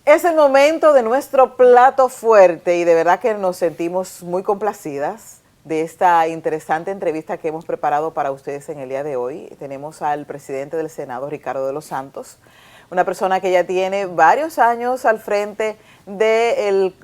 Es el momento de nuestro plato fuerte y de verdad que nos sentimos muy complacidas de esta interesante entrevista que hemos preparado para ustedes en el día de hoy. Tenemos al presidente del Senado, Ricardo de los Santos, una persona que ya tiene varios años al frente del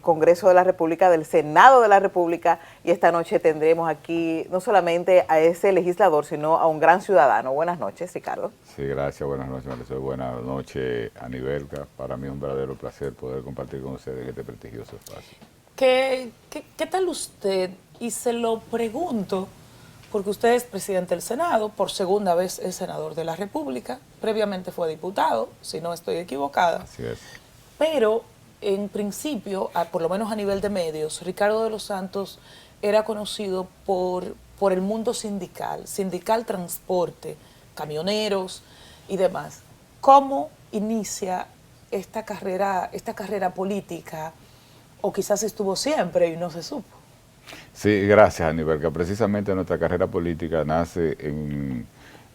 Congreso de la República, del Senado de la República, y esta noche tendremos aquí no solamente a ese legislador, sino a un gran ciudadano. Buenas noches, Ricardo. Sí, gracias, buenas noches, Marisol. Buenas noches, Anibelka. Para mí es un verdadero placer poder compartir con ustedes este prestigioso espacio. ¿Qué tal usted? Y se lo pregunto, porque usted es presidente del Senado, por segunda vez es senador de la República, previamente fue diputado, si no estoy equivocada. Así es. Pero, en principio, por lo menos a nivel de medios, Ricardo de los Santos era conocido por el mundo sindical transporte, camioneros y demás. ¿Cómo inicia esta carrera política? O quizás estuvo siempre y no se supo. Sí, gracias, Aníbal, que precisamente nuestra carrera política nace en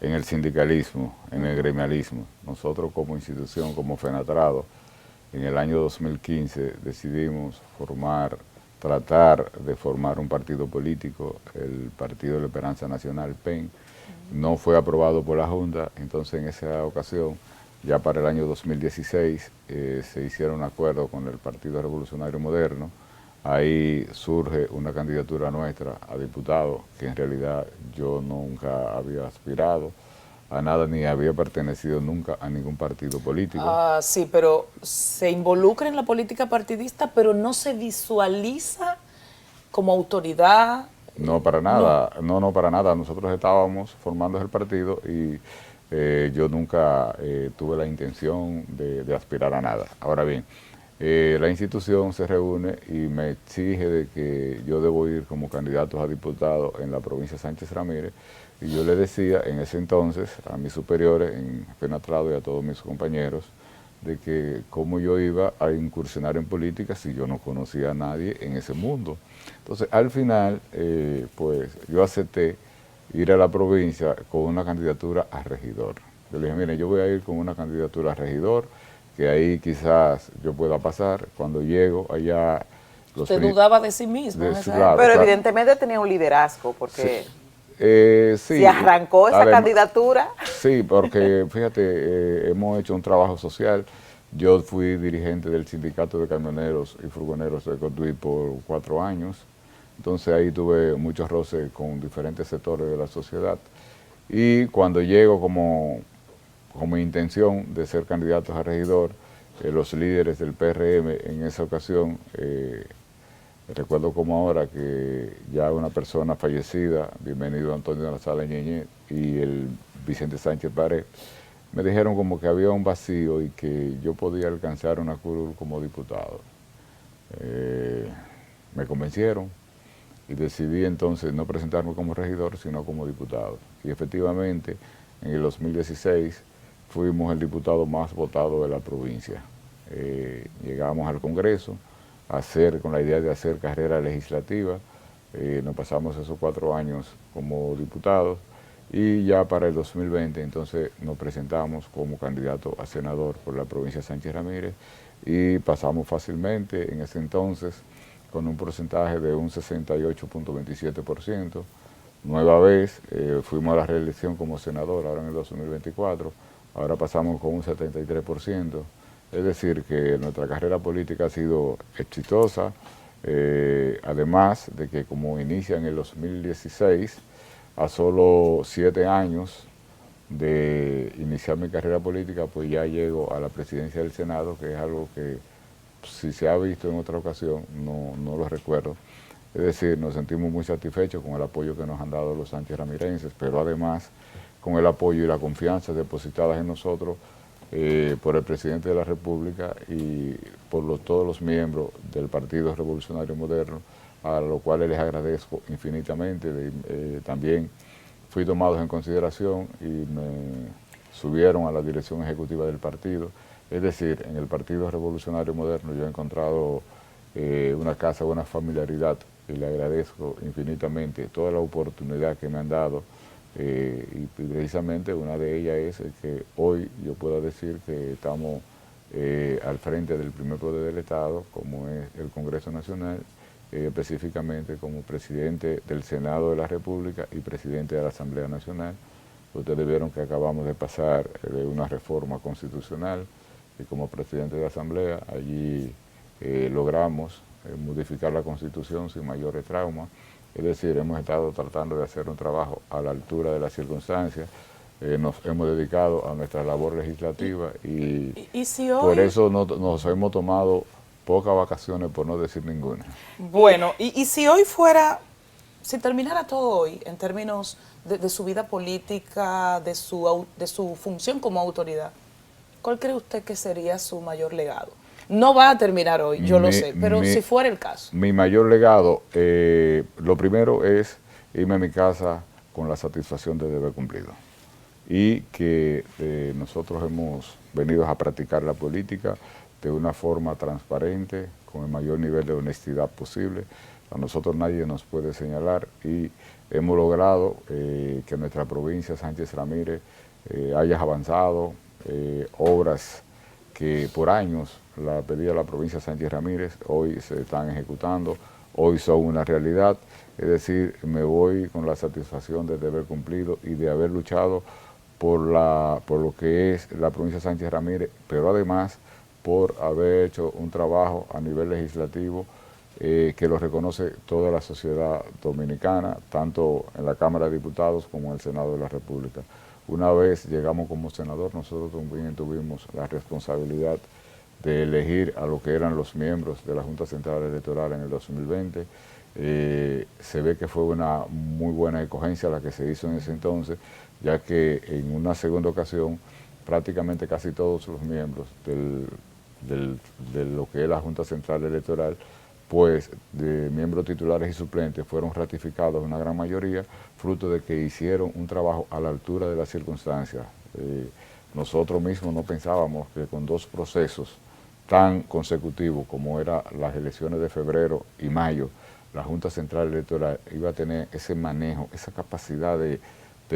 el sindicalismo, en el gremialismo. Nosotros como institución, como FENATRADO, en el año 2015 decidimos tratar de formar un partido político, el Partido de la Esperanza Nacional, PEN. No fue aprobado por la Junta, entonces en esa ocasión, ya para el año 2016, se hicieron un acuerdo con el Partido Revolucionario Moderno. Ahí surge una candidatura nuestra a diputado, que en realidad yo nunca había aspirado a nada, ni había pertenecido nunca a ningún partido político. Sí, pero se involucra en la política partidista, pero no se visualiza como autoridad. No, para nada, no, para nada. Nosotros estábamos formando el partido y yo nunca tuve la intención de aspirar a nada. Ahora bien, la institución se reúne y me exige de que yo debo ir como candidato a diputado en la provincia de Sánchez Ramírez, y yo le decía en ese entonces a mis superiores en FENATRADO y a todos mis compañeros de que cómo yo iba a incursionar en política si yo no conocía a nadie en ese mundo. Entonces, al final, pues yo acepté ir a la provincia con una candidatura a regidor. Yo le dije, mire, yo voy a ir con una candidatura a regidor, que ahí quizás yo pueda pasar. Cuando llego allá... Usted dudaba de sí mismo. Claro, pero evidentemente tenía un liderazgo, porque... Sí. Sí, si arrancó esa candidatura. Sí, porque fíjate, hemos hecho un trabajo social. Yo fui dirigente del sindicato de camioneros y furgoneros de Cotuí por 4 años. Entonces ahí tuve muchos roces con diferentes sectores de la sociedad. Y cuando llego como intención de ser candidato a regidor, los líderes del PRM en esa ocasión, recuerdo como ahora que ya una persona fallecida, bienvenido Antonio de la Sala Ñeñe y el Vicente Sánchez Pared, me dijeron como que había un vacío y que yo podía alcanzar una curul como diputado. Me convencieron y decidí entonces no presentarme como regidor, sino como diputado. Y efectivamente, en el 2016 fuimos el diputado más votado de la provincia. Llegamos al Congreso con la idea de hacer carrera legislativa. Nos pasamos esos 4 años como diputados y ya para el 2020 entonces nos presentamos como candidato a senador por la provincia de Sánchez Ramírez y pasamos fácilmente en ese entonces con un porcentaje de un 68.27%. Nueva vez fuimos a la reelección como senador ahora en el 2024, ahora pasamos con un 73%. Es decir, que nuestra carrera política ha sido exitosa, además de que como inicia en el 2016, a solo 7 años de iniciar mi carrera política, pues ya llego a la presidencia del Senado, que es algo que si se ha visto en otra ocasión, no lo recuerdo. Es decir, nos sentimos muy satisfechos con el apoyo que nos han dado los sánchez ramirenses, pero además con el apoyo y la confianza depositadas en nosotros por el presidente de la República y por todos los miembros del Partido Revolucionario Moderno, a los cuales les agradezco infinitamente. También fui tomado en consideración y me subieron a la dirección ejecutiva del partido. Es decir, en el Partido Revolucionario Moderno yo he encontrado una casa, una familiaridad, y le agradezco infinitamente toda la oportunidad que me han dado. Y precisamente una de ellas es que hoy yo pueda decir que estamos al frente del primer poder del Estado, como es el Congreso Nacional, específicamente como presidente del Senado de la República y presidente de la Asamblea Nacional. Ustedes vieron que acabamos de pasar una reforma constitucional y como presidente de la Asamblea allí logramos modificar la Constitución sin mayores traumas. Es decir, hemos estado tratando de hacer un trabajo a la altura de las circunstancias. Nos hemos dedicado a nuestra labor legislativa y si hoy, por eso nos hemos tomado pocas vacaciones, por no decir ninguna. Bueno, y si hoy fuera, si terminara todo hoy en términos de su vida política, de su función como autoridad, ¿cuál cree usted que sería su mayor legado? No va a terminar hoy, yo lo sé, pero si fuera el caso. Mi mayor legado, lo primero es irme a mi casa con la satisfacción de deber cumplido. Y que nosotros hemos venido a practicar la política de una forma transparente, con el mayor nivel de honestidad posible. A nosotros nadie nos puede señalar y hemos logrado que nuestra provincia, Sánchez Ramírez, haya avanzado obras que por años la pedía la provincia de Sánchez Ramírez, hoy se están ejecutando, hoy son una realidad. Es decir, me voy con la satisfacción de haber cumplido y de haber luchado por lo que es la provincia de Sánchez Ramírez, pero además por haber hecho un trabajo a nivel legislativo que lo reconoce toda la sociedad dominicana, tanto en la Cámara de Diputados como en el Senado de la República. Una vez llegamos como senador, nosotros también tuvimos la responsabilidad de elegir a lo que eran los miembros de la Junta Central Electoral en el 2020. Se ve que fue una muy buena escogencia la que se hizo en ese entonces, ya que en una segunda ocasión prácticamente casi todos los miembros de lo que es la Junta Central Electoral, pues de miembros titulares y suplentes fueron ratificados en una gran mayoría, fruto de que hicieron un trabajo a la altura de las circunstancias. Nosotros mismos no pensábamos que con dos procesos tan consecutivos como eran las elecciones de febrero y mayo, la Junta Central Electoral iba a tener ese manejo, esa capacidad de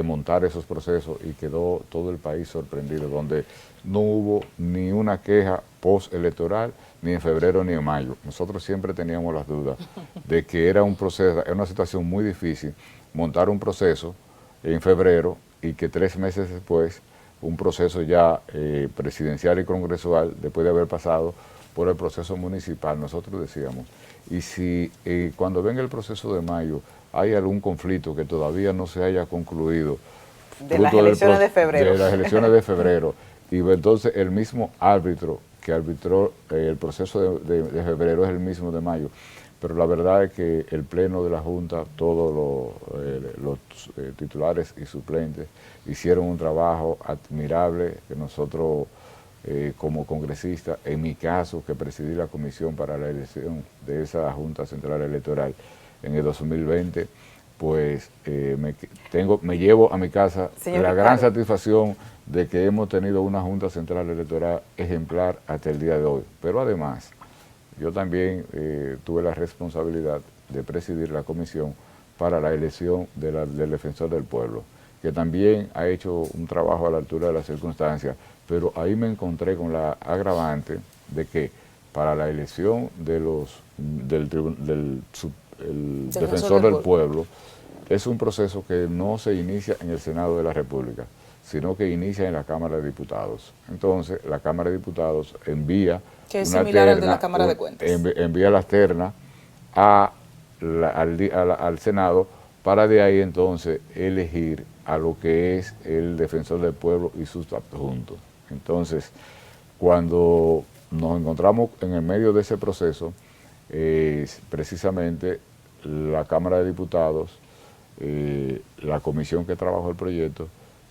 montar esos procesos, y quedó todo el país sorprendido, donde no hubo ni una queja postelectoral, ni en febrero ni en mayo. Nosotros siempre teníamos las dudas de que era un proceso, era una situación muy difícil montar un proceso en febrero y que 3 meses después un proceso ya presidencial y congresual, después de haber pasado por el proceso municipal. Nosotros decíamos, y si cuando venga el proceso de mayo hay algún conflicto que todavía no se haya concluido de las elecciones de febrero. De las elecciones de febrero, y entonces el mismo árbitro que arbitró el proceso de febrero es el mismo de mayo. Pero la verdad es que el Pleno de la Junta, todos los titulares y suplentes, hicieron un trabajo admirable que nosotros como congresistas, en mi caso que presidí la comisión para la elección de esa Junta Central Electoral en el 2020, pues me llevo a mi casa la gran satisfacción de que hemos tenido una Junta Central Electoral ejemplar hasta el día de hoy. Pero además, yo también tuve la responsabilidad de presidir la comisión para la elección del Defensor del Pueblo, que también ha hecho un trabajo a la altura de las circunstancias, pero ahí me encontré con la agravante de que para la elección del Defensor del Pueblo es un proceso que no se inicia en el Senado de la República, sino que inicia en la Cámara de Diputados. Entonces, la Cámara de Diputados envía que es similar al de la Cámara de Cuentas. Envía las ternas al Senado para de ahí entonces elegir a lo que es el Defensor del Pueblo y sus adjuntos. Entonces, cuando nos encontramos en el medio de ese proceso, precisamente la Cámara de Diputados, la comisión que trabajó el proyecto,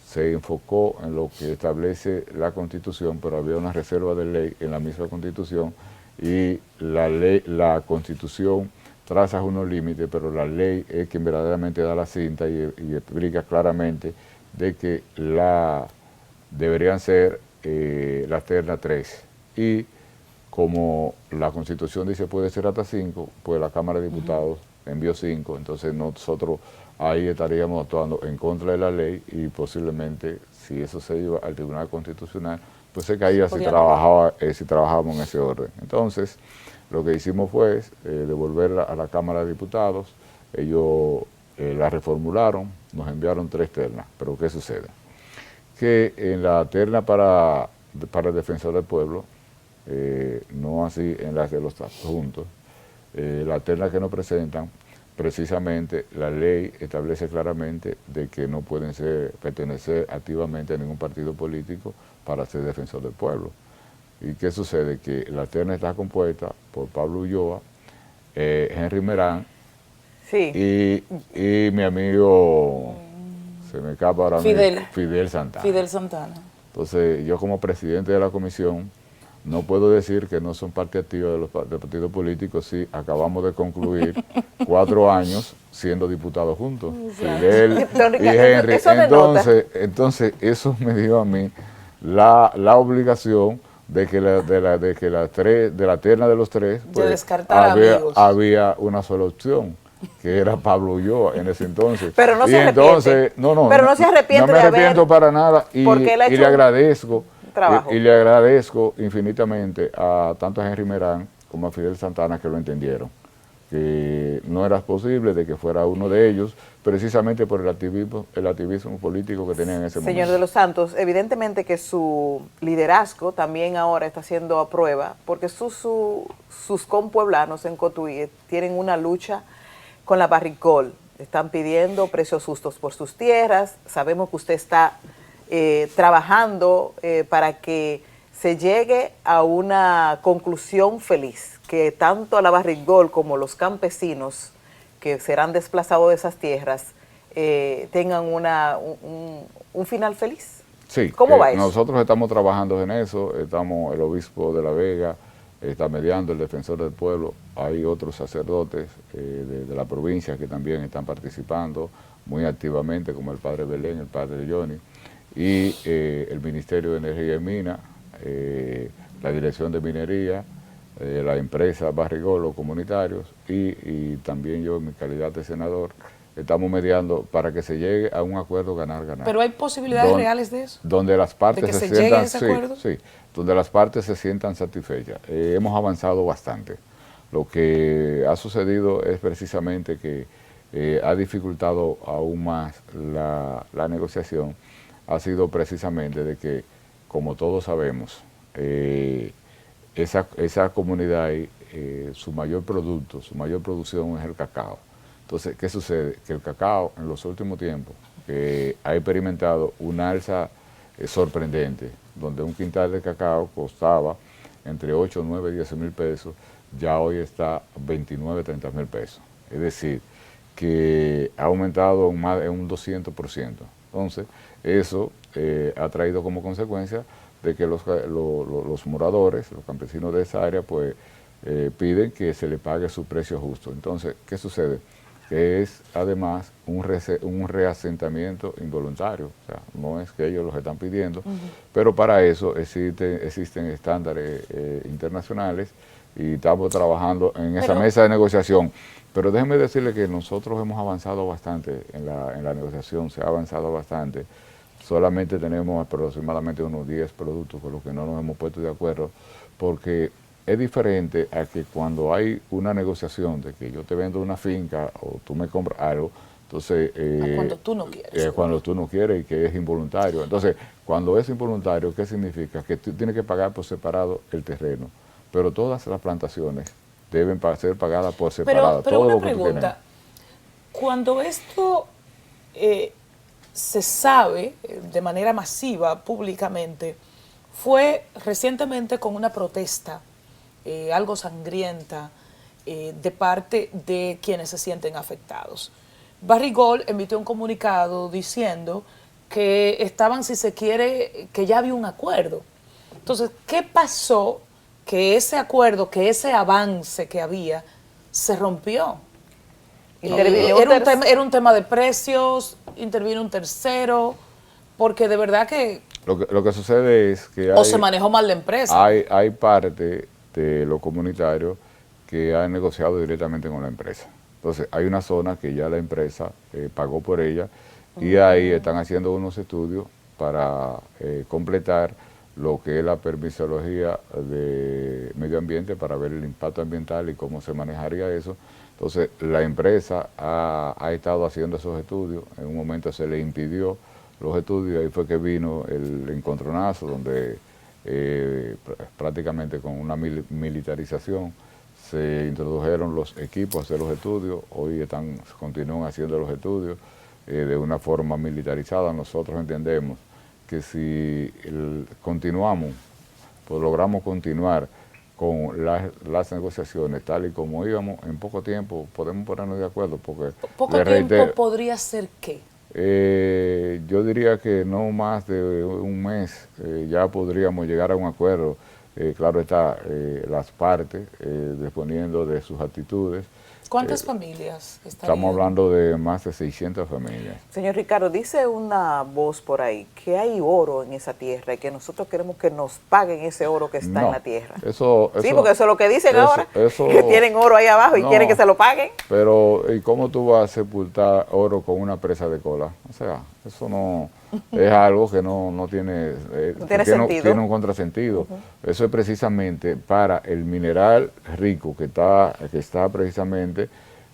se enfocó en lo que establece la Constitución, pero había una reserva de ley en la misma Constitución, y la Constitución traza unos límites, pero la ley es quien verdaderamente da la cinta y explica claramente de que deberían ser las ternas 3. Y como la Constitución dice puede ser hasta 5, pues la Cámara de Diputados envió 5, entonces nosotros ahí estaríamos actuando en contra de la ley y posiblemente, si eso se iba al Tribunal Constitucional, pues se caía si trabajábamos en ese orden. Entonces, lo que hicimos fue devolverla a la Cámara de Diputados. Ellos la reformularon, nos enviaron 3 ternas. Pero ¿qué sucede? Que en la terna para el Defensor del Pueblo, no así en las de los adjuntos, la terna que nos presentan, precisamente la ley establece claramente de que no pueden pertenecer activamente a ningún partido político para ser defensor del pueblo. ¿Y qué sucede? Que la terna está compuesta por Pablo Ulloa, Henry Merán, sí, y mi amigo, se me escapa ahora mismo, Fidel Santana. Fidel Santana. Entonces, yo como presidente de la comisión, no puedo decir que no son parte activa del partido político si acabamos de concluir 4 años siendo diputados juntos, Fidel y Henry. Entonces, eso me dio a mí la obligación de que de la terna de los 3 pues, había una sola opción, que era Pablo Ulloa en ese entonces. Pero no se arrepiente. Pero no se arrepiente. No me arrepiento para nada y le agradezco. Y le agradezco infinitamente a tanto a Henry Merán como a Fidel Santana que lo entendieron, que no era posible de que fuera uno de ellos, precisamente por el activismo político que tenían en ese momento. Señor de los Santos, evidentemente que su liderazgo también ahora está siendo a prueba, porque sus compueblanos en Cotuí tienen una lucha con la Barricol. Están pidiendo precios justos por sus tierras. Sabemos que usted está trabajando para que se llegue a una conclusión feliz, que tanto la Barrigol como los campesinos que serán desplazados de esas tierras tengan un final feliz. Sí, ¿Cómo va eso? Nosotros estamos trabajando en eso, el obispo de La Vega está mediando, el defensor del pueblo, hay otros sacerdotes de la provincia que también están participando muy activamente, como el padre Belén, el padre Johnny, y el Ministerio de Energía y Minas, la Dirección de Minería, la empresa Barrigol, los comunitarios, y también yo en mi calidad de senador, estamos mediando para que se llegue a un acuerdo ganar-ganar. ¿Pero hay posibilidades reales de eso? Donde las partes ¿De que se llegue a ese acuerdo? Sí, donde las partes se sientan satisfechas. Hemos avanzado bastante. Lo que ha sucedido es precisamente que ha dificultado aún más la negociación, ha sido precisamente de que, como todos sabemos, esa comunidad ahí, su mayor producto, su mayor producción es el cacao. Entonces, ¿qué sucede? Que el cacao en los últimos tiempos ha experimentado una alza sorprendente, donde un quintal de cacao costaba entre 8, 9, 10 mil pesos, ya hoy está 29, 30 mil pesos. Es decir, que ha aumentado en un 200%. Entonces, eso ha traído como consecuencia de que los moradores, los campesinos de esa área, pues piden que se le pague su precio justo. Entonces, ¿qué sucede? Que es además un reasentamiento involuntario, o sea, no es que ellos los están pidiendo, pero para eso existen estándares internacionales y estamos trabajando en esa mesa de negociación. Pero déjenme decirle que nosotros hemos avanzado bastante en la negociación, se ha avanzado bastante. Solamente tenemos aproximadamente unos 10 productos con los que no nos hemos puesto de acuerdo, porque es diferente a que cuando hay una negociación de que yo te vendo una finca o tú me compras algo, entonces... cuando tú no quieres. Cuando tú no quieres y que es involuntario. Entonces, cuando es involuntario, ¿qué significa? Que tú tienes que pagar por separado el terreno, pero todas las plantaciones deben ser pagadas por separado. Pero una pregunta, cuando esto se sabe de manera masiva, públicamente, fue recientemente con una protesta algo sangrienta de parte de quienes se sienten afectados. Barrigol emitió un comunicado diciendo que estaban, si se quiere, que ya había un acuerdo. Entonces, ¿qué pasó? Que ese acuerdo, que ese avance que había, se rompió. Era un tema de precios, intervino un tercero, porque de verdad que... Lo que sucede es que o se manejó mal la empresa. Hay parte de los comunitarios que han negociado directamente con la empresa. Entonces, hay una zona que ya la empresa pagó por ella y ahí están haciendo unos estudios para completar lo que es la permisología de medio ambiente para ver el impacto ambiental y cómo se manejaría eso. Entonces, la empresa ha estado haciendo esos estudios, en un momento se le impidió los estudios, ahí fue que vino el encontronazo, donde prácticamente con una militarización se introdujeron los equipos a hacer los estudios, hoy continúan haciendo los estudios de una forma militarizada. Nosotros entendemos que si continuamos, pues logramos continuar con las negociaciones tal y como íbamos, en poco tiempo podemos ponernos de acuerdo. Porque ¿Poco tiempo podría ser qué? Yo diría que no más de un mes ya podríamos llegar a un acuerdo. Claro está, las partes disponiendo de sus actitudes. ¿Cuántas familias estarían? Estamos hablando de más de 600 familias. Señor Ricardo, dice una voz por ahí que hay oro en esa tierra y que nosotros queremos que nos paguen ese oro que está en la tierra. Sí, porque eso es lo que dicen ahora, que tienen oro ahí abajo y quieren que se lo paguen. Pero, ¿y cómo tú vas a sepultar oro con una presa de cola? O sea, eso no es algo que no tiene, sentido. Tiene un contrasentido. Eso es precisamente para el mineral rico que está precisamente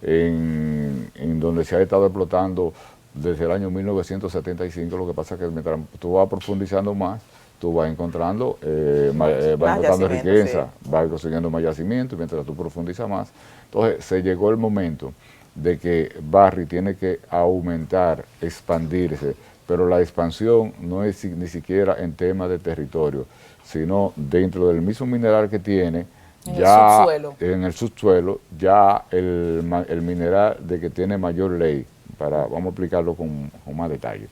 en donde se ha estado explotando desde el año 1975. Lo que pasa es que mientras tú vas profundizando más, tú vas encontrando, riqueza, sí. Vas consiguiendo más yacimiento, y mientras tú profundizas más. Entonces se llegó el momento de que Barry tiene que aumentar, expandirse, pero la expansión no es ni siquiera en temas de territorio, sino dentro del mismo mineral que tiene, en el subsuelo, ya el mineral de que tiene mayor ley, vamos a explicarlo con más detalle.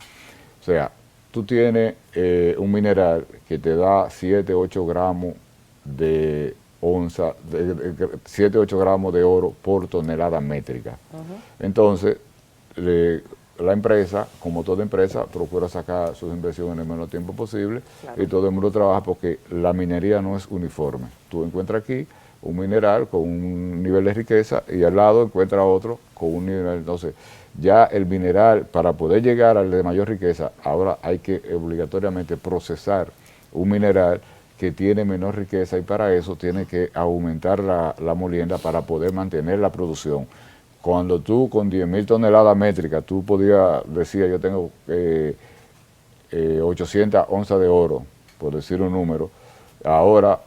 O sea, tú tienes un mineral que te da 7, 8 gramos de onza, 7, 8 gramos de oro por tonelada métrica. Entonces, la empresa, como toda empresa, procura sacar sus inversiones en el menor tiempo posible, y todo el mundo trabaja porque la minería no es uniforme. Tú encuentras aquí un mineral con un nivel de riqueza y al lado encuentras otro con un nivel. Entonces, ya el mineral, para poder llegar al de mayor riqueza, ahora hay que obligatoriamente procesar un mineral que tiene menor riqueza, y para eso tiene que aumentar la molienda para poder mantener la producción. Cuando tú con 10.000 toneladas métricas, tú podías decir, yo tengo 800 onzas de oro, por decir un número, ahora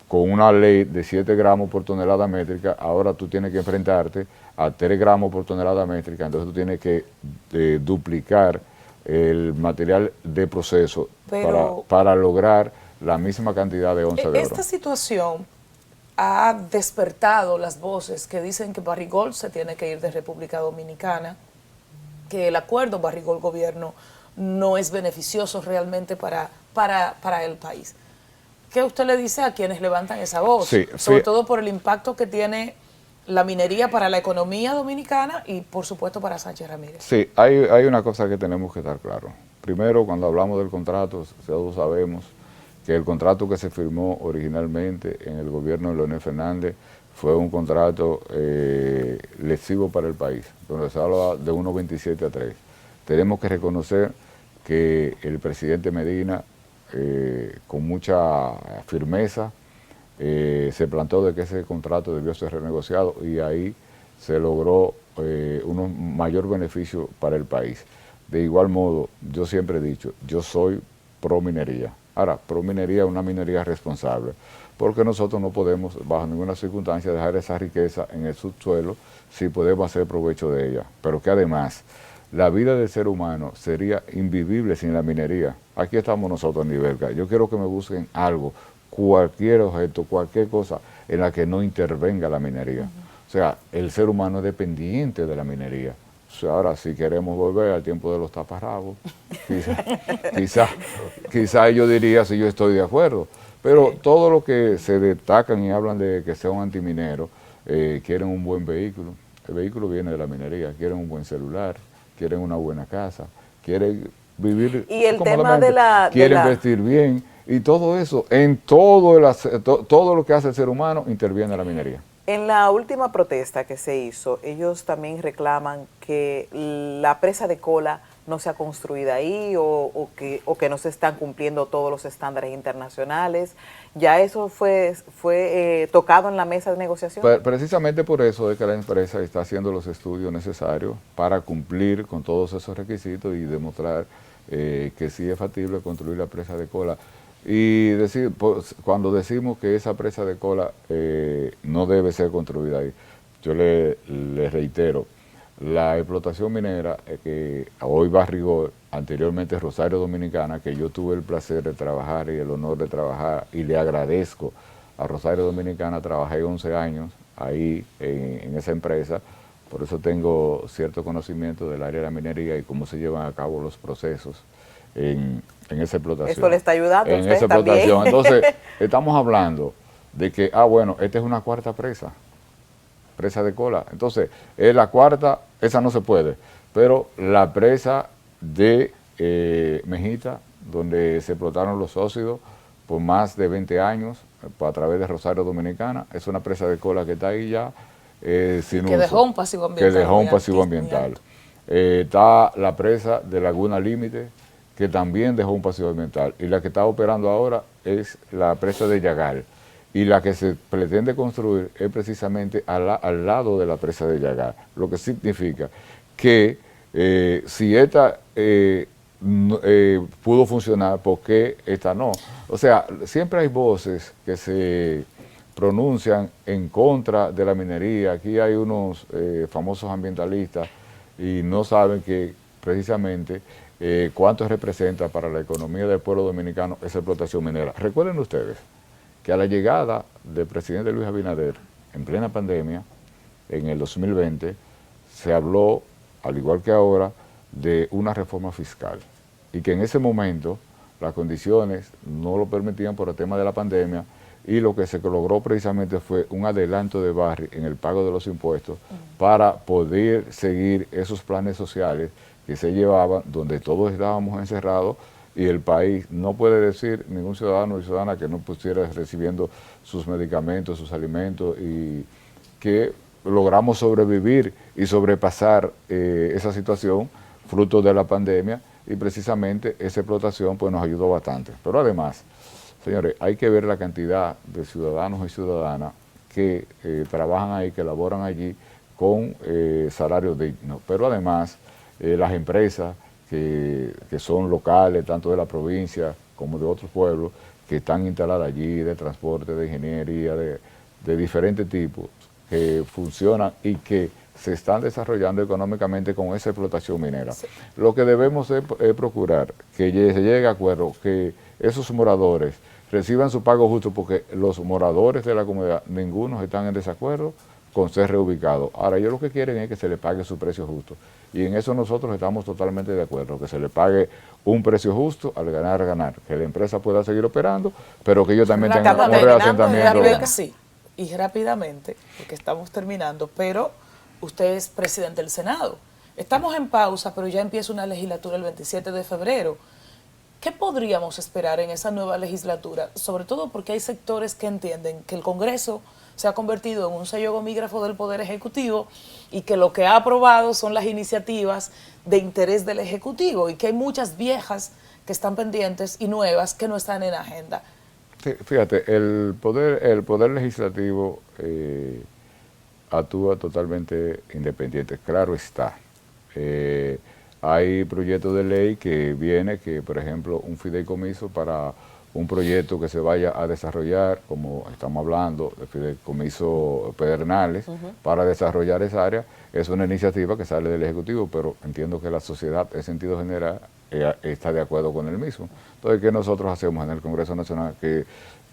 con una ley de 7 gramos por tonelada métrica, ahora tú tienes que enfrentarte a 3 gramos por tonelada métrica, entonces tú tienes que duplicar el material de proceso para lograr la misma cantidad de onzas de oro. Esta situación ha despertado las voces que dicen que Barrick se tiene que ir de República Dominicana, que el acuerdo Barrick-Gobierno no es beneficioso realmente para el país. ¿Qué usted le dice a quienes levantan esa voz? Sobre todo por el impacto que tiene la minería para la economía dominicana y, por supuesto, para Sánchez Ramírez. Sí, hay una cosa que tenemos que estar claro. Primero, cuando hablamos del contrato, todos sabemos que el contrato que se firmó originalmente en el gobierno de Leonel Fernández fue un contrato lesivo para el país, donde se habla de 1.27 a 3. Tenemos que reconocer que el presidente Medina, con mucha firmeza, se planteó de que ese contrato debió ser renegociado, y ahí se logró un mayor beneficio para el país. De igual modo, yo siempre he dicho, yo soy pro minería. Ahora, pro minería es una minería responsable, porque nosotros no podemos, bajo ninguna circunstancia, dejar esa riqueza en el subsuelo si podemos hacer provecho de ella. Pero que además, la vida del ser humano sería invivible sin la minería. Aquí estamos nosotros en Nivelca. Yo quiero que me busquen algo, cualquier objeto, cualquier cosa en la que no intervenga la minería. O sea, el ser humano es dependiente de la minería. O sea, ahora, si queremos volver al tiempo de los taparrabos, quizá yo diría si yo estoy de acuerdo. Pero todo lo que se destacan y hablan de que sea un antimineros, quieren un buen vehículo. El vehículo viene de la minería. Quieren un buen celular, quieren una buena casa, quieren vivir y el tema de quieren vestir bien, y todo eso, en todo lo que hace el ser humano, interviene la minería. En la última protesta que se hizo, ellos también reclaman que la presa de cola no sea construida ahí o que no se están cumpliendo todos los estándares internacionales. ¿Ya eso fue tocado en la mesa de negociación? Precisamente por eso es que la empresa está haciendo los estudios necesarios para cumplir con todos esos requisitos y demostrar que sí es factible construir la presa de cola. Y decir, pues, cuando decimos que esa presa de cola no debe ser construida ahí, yo le reitero, la explotación minera que hoy va a rigor, anteriormente Rosario Dominicana, que yo tuve el placer de trabajar y el honor de trabajar, y le agradezco a Rosario Dominicana, trabajé 11 años ahí en esa empresa, por eso tengo cierto conocimiento del área de la minería y cómo se llevan a cabo los procesos en esa explotación. Esto le está ayudando en esa explotación. Entonces, estamos hablando de que, bueno, esta es una cuarta presa de cola. Entonces, es la cuarta, esa no se puede, pero la presa de Mejita, donde se explotaron los óxidos por más de 20 años, a través de Rosario Dominicana, es una presa de cola que está ahí ya sin que uso, dejó un pasivo ambiental. Que dejó un pasivo ambiental. Está la presa de Laguna Límite, que también dejó un pasivo ambiental. Y la que está operando ahora es la presa de Yagal. Y la que se pretende construir es precisamente al lado de la presa de Yagal. Lo que significa que si esta pudo funcionar, ¿por qué esta no? O sea, siempre hay voces que se pronuncian en contra de la minería. Aquí hay unos famosos ambientalistas y no saben que precisamente cuánto representa para la economía del pueblo dominicano esa explotación minera. Recuerden ustedes que a la llegada del presidente Luis Abinader, en plena pandemia, en el 2020, se habló, al igual que ahora, de una reforma fiscal. Y que en ese momento las condiciones no lo permitían por el tema de la pandemia, y lo que se logró precisamente fue un adelanto de barrio en el pago de los impuestos para poder seguir esos planes sociales que se llevaban, donde todos estábamos encerrados, y el país no puede decir ningún ciudadano y ciudadana que no pusiera recibiendo sus medicamentos, sus alimentos, y que logramos sobrevivir y sobrepasar esa situación fruto de la pandemia, y precisamente esa explotación pues nos ayudó bastante. Pero además, señores, hay que ver la cantidad de ciudadanos y ciudadanas que trabajan ahí, que laboran allí con salarios dignos. Pero además, las empresas que son locales, tanto de la provincia como de otros pueblos, que están instaladas allí, de transporte, de ingeniería, de diferentes tipos, que funcionan y que se están desarrollando económicamente con esa explotación minera. Sí. Lo que debemos es procurar que se llegue a acuerdo, que esos moradores reciban su pago justo, porque los moradores de la comunidad, ninguno están en desacuerdo con ser reubicados. Ahora, ellos lo que quieren es que se les pague su precio justo. Y en eso nosotros estamos totalmente de acuerdo, que se le pague un precio justo al ganar, que la empresa pueda seguir operando, pero que ellos también tengan un reasentamiento. Sí, y rápidamente, porque estamos terminando, pero usted es presidente del Senado. Estamos en pausa, pero ya empieza una legislatura el 27 de febrero. ¿Qué podríamos esperar en esa nueva legislatura? Sobre todo porque hay sectores que entienden que el Congreso se ha convertido en un sello gomígrafo del Poder Ejecutivo y que lo que ha aprobado son las iniciativas de interés del Ejecutivo y que hay muchas viejas que están pendientes y nuevas que no están en agenda. Sí, fíjate, el poder legislativo actúa totalmente independiente, claro está. Hay proyectos de ley que viene, que por ejemplo un fideicomiso para un proyecto que se vaya a desarrollar, como estamos hablando, de fideicomiso Pedernales, para desarrollar esa área, es una iniciativa que sale del Ejecutivo, pero entiendo que la sociedad en sentido general está de acuerdo con el mismo. Entonces, ¿qué nosotros hacemos en el Congreso Nacional? Que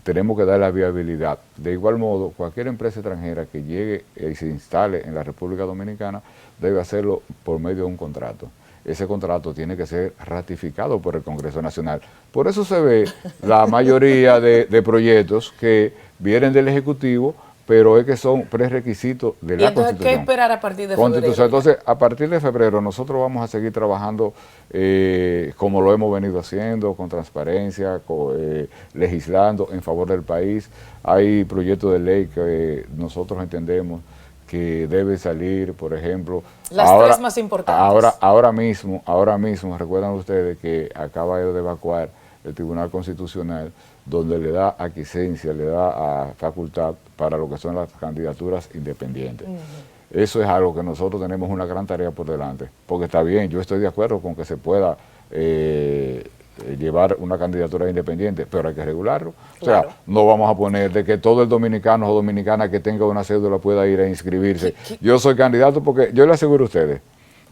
tenemos que dar la viabilidad. De igual modo, cualquier empresa extranjera que llegue y se instale en la República Dominicana debe hacerlo por medio de un contrato. Ese contrato tiene que ser ratificado por el Congreso Nacional. Por eso se ve la mayoría de proyectos que vienen del Ejecutivo, pero es que son prerequisitos de la Constitución. ¿Qué esperar a partir de febrero? Entonces, a partir de febrero nosotros vamos a seguir trabajando como lo hemos venido haciendo, con transparencia, legislando en favor del país. Hay proyectos de ley que nosotros entendemos que debe salir, por ejemplo. Las tres más importantes. Ahora mismo, recuerdan ustedes que acaba de evacuar el Tribunal Constitucional, donde le da aquiescencia, le da facultad para lo que son las candidaturas independientes. Eso es algo que nosotros tenemos una gran tarea por delante, porque está bien, yo estoy de acuerdo con que se pueda llevar una candidatura independiente, pero hay que regularlo. Claro. O sea, no vamos a poner de que todo el dominicano o dominicana que tenga una cédula pueda ir a inscribirse. Yo soy candidato porque yo le aseguro a ustedes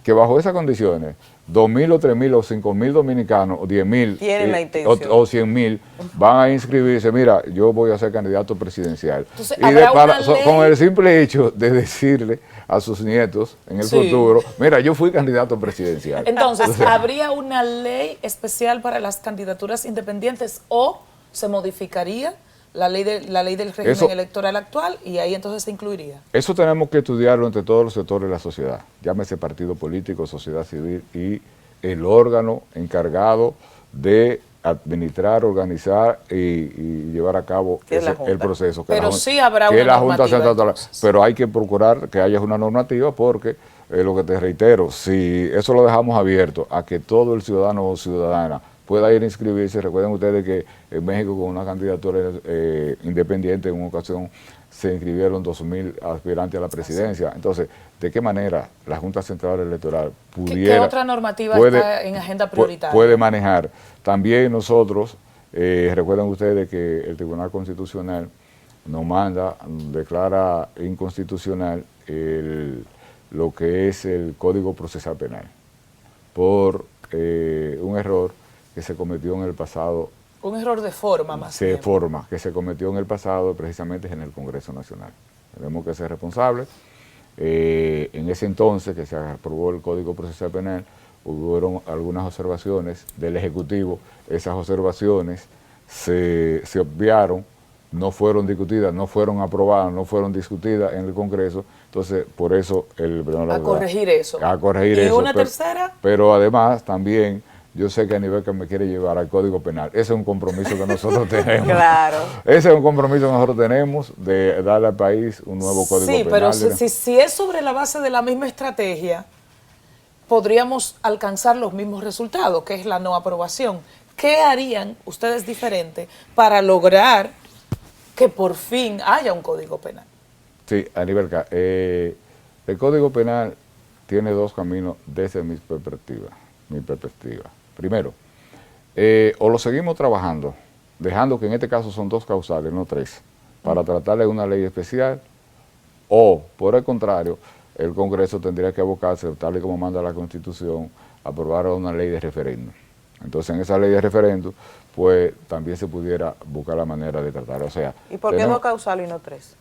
que bajo esas condiciones, 2.000 o 3.000 o 5.000 dominicanos, o 10.000 o 100.000 van a inscribirse. Mira, yo voy a ser candidato presidencial. Entonces, y con el simple hecho de decirle a sus nietos en el futuro, mira, yo fui candidato presidencial. Entonces, ¿habría una ley especial para las candidaturas independientes o se modificaría la ley del régimen electoral actual y ahí entonces se incluiría? Eso tenemos que estudiarlo entre todos los sectores de la sociedad, llámese partido político, sociedad civil y el órgano encargado de administrar, organizar y llevar a cabo el proceso. Pero sí habrá una normativa. Pero hay que procurar que haya una normativa porque, lo que te reitero, si eso lo dejamos abierto a que todo el ciudadano o ciudadana pueda ir a inscribirse. Recuerden ustedes que en México con una candidatura independiente en una ocasión se inscribieron 2.000 aspirantes a la presidencia. Entonces, ¿de qué manera la Junta Central Electoral pudiera... ¿Qué otra normativa está en agenda prioritaria? Puede manejar. También nosotros, recuerden ustedes que el Tribunal Constitucional nos manda, declara inconstitucional lo que es el Código Procesal Penal por un error que se cometió en el pasado. Un error de forma más bien. De forma, que se cometió en el pasado precisamente en el Congreso Nacional. Tenemos que ser responsables. En ese entonces que se aprobó el Código Procesal Penal, hubo algunas observaciones del Ejecutivo. Esas observaciones se obviaron, no fueron discutidas, no fueron aprobadas, no fueron discutidas en el Congreso. Entonces, por eso a corregir eso. ¿Y una tercera? Pero además también... Yo sé que a nivel que me quiere llevar al Código Penal. Ese es un compromiso que nosotros tenemos. Claro. Ese es un compromiso que nosotros tenemos de darle al país un nuevo Código Penal. Sí, pero si es sobre la base de la misma estrategia, podríamos alcanzar los mismos resultados, que es la no aprobación. ¿Qué harían ustedes diferente para lograr que por fin haya un Código Penal? Sí, a nivel el Código Penal tiene dos caminos desde mi perspectiva. Primero, o lo seguimos trabajando, dejando que en este caso son dos causales, no tres, para tratarle de una ley especial, o, por el contrario, el Congreso tendría que abocarse, tal y como manda la Constitución, a aprobar una ley de referéndum. Entonces, en esa ley de referéndum, pues, también se pudiera buscar la manera de tratar. O sea, ¿y por qué dos causales y no tres?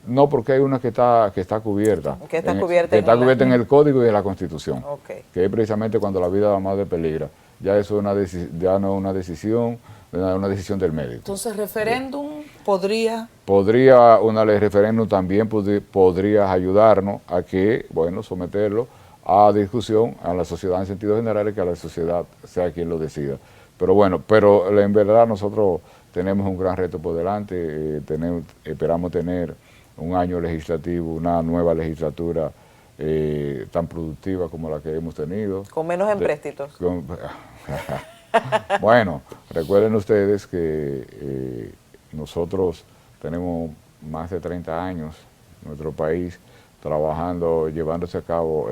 No, porque hay una que está cubierta. Que está cubierta en el Código y en la Constitución. Okay. Que es precisamente cuando la vida de la madre peligra. Ya eso ya no es una decisión del médico. Entonces, referéndum podría... Una ley de referéndum también podría ayudarnos a que, bueno, someterlo a discusión a la sociedad en sentido general y que a la sociedad sea quien lo decida. Pero bueno, en verdad nosotros tenemos un gran reto por delante. Esperamos tener un año legislativo, una nueva legislatura tan productiva como la que hemos tenido. Con menos empréstitos. Bueno, recuerden ustedes que nosotros tenemos más de 30 años en nuestro país trabajando, llevándose a cabo,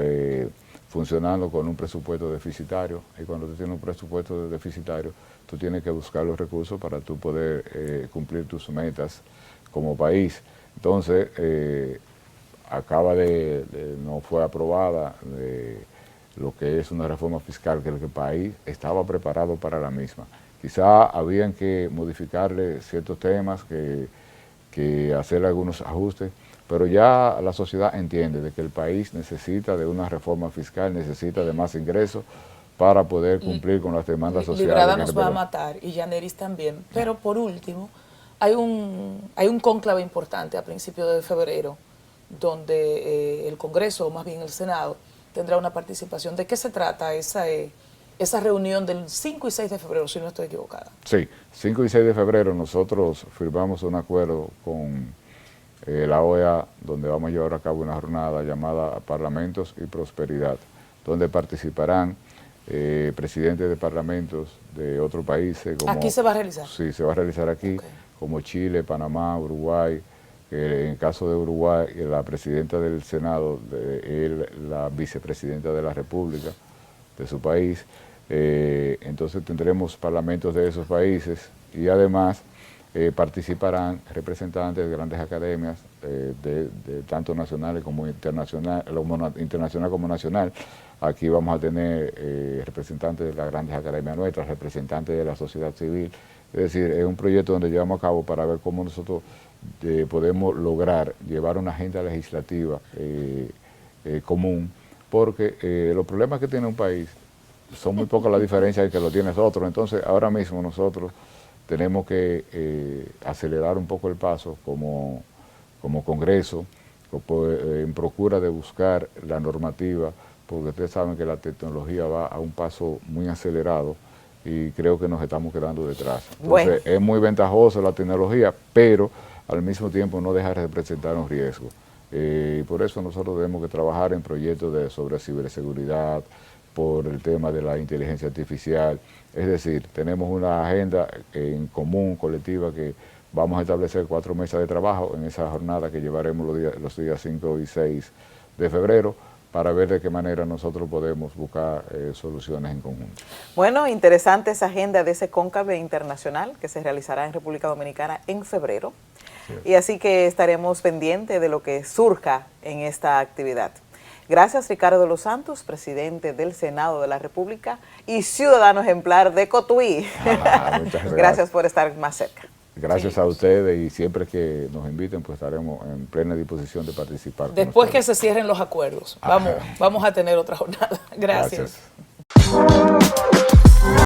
funcionando con un presupuesto deficitario. Y cuando tú tienes un presupuesto deficitario, tú tienes que buscar los recursos para tú poder cumplir tus metas como país. Entonces, no fue aprobada lo que es una reforma fiscal, que el país estaba preparado para la misma. Quizá habían que modificarle ciertos temas, que hacer algunos ajustes, pero ya la sociedad entiende de que el país necesita de una reforma fiscal, necesita de más ingresos para poder cumplir con las demandas sociales. Librada nos va a matar, y Yaneris también. Pero por último, hay un cónclave importante a principios de febrero, donde el Congreso, o más bien el Senado, tendrá una participación. ¿De qué se trata esa reunión del 5 y 6 de febrero, si no estoy equivocada? Sí, 5 y 6 de febrero nosotros firmamos un acuerdo con la OEA, donde vamos a llevar a cabo una jornada llamada Parlamentos y Prosperidad, donde participarán presidentes de parlamentos de otros países. Como, ¿aquí se va a realizar? Sí, se va a realizar aquí, como Chile, Panamá, Uruguay. En el caso de Uruguay, la presidenta del Senado, la vicepresidenta de la República de su país. Entonces tendremos parlamentos de esos países y además participarán representantes de grandes academias, de tanto nacionales como internacional como nacional. Aquí vamos a tener representantes de las grandes academias nuestras, representantes de la sociedad civil. Es decir, es un proyecto donde llevamos a cabo para ver cómo nosotros podemos lograr llevar una agenda legislativa común, porque los problemas que tiene un país son muy pocas las diferencias que lo tienes otro. Entonces, ahora mismo nosotros tenemos que acelerar un poco el paso como Congreso, en procura de buscar la normativa, porque ustedes saben que la tecnología va a un paso muy acelerado y creo que nos estamos quedando detrás. Entonces, es muy ventajosa la tecnología, pero al mismo tiempo no deja de representar un riesgo. Y por eso nosotros tenemos que trabajar en proyectos sobre ciberseguridad, por el tema de la inteligencia artificial. Es decir, tenemos una agenda en común, colectiva, que vamos a establecer 4 mesas de trabajo en esa jornada que llevaremos los días 5 y 6 de febrero, para ver de qué manera nosotros podemos buscar soluciones en conjunto. Bueno, interesante esa agenda de ese cónclave internacional que se realizará en República Dominicana en febrero. Sí. Y así que estaremos pendientes de lo que surja en esta actividad. Gracias, Ricardo de los Santos, presidente del Senado de la República y ciudadano ejemplar de Cotuí. Muchas gracias. Gracias por estar más cerca. Gracias a ustedes, y siempre que nos inviten, pues estaremos en plena disposición de participar. Después que se cierren los acuerdos, vamos a tener otra jornada. Gracias. Gracias.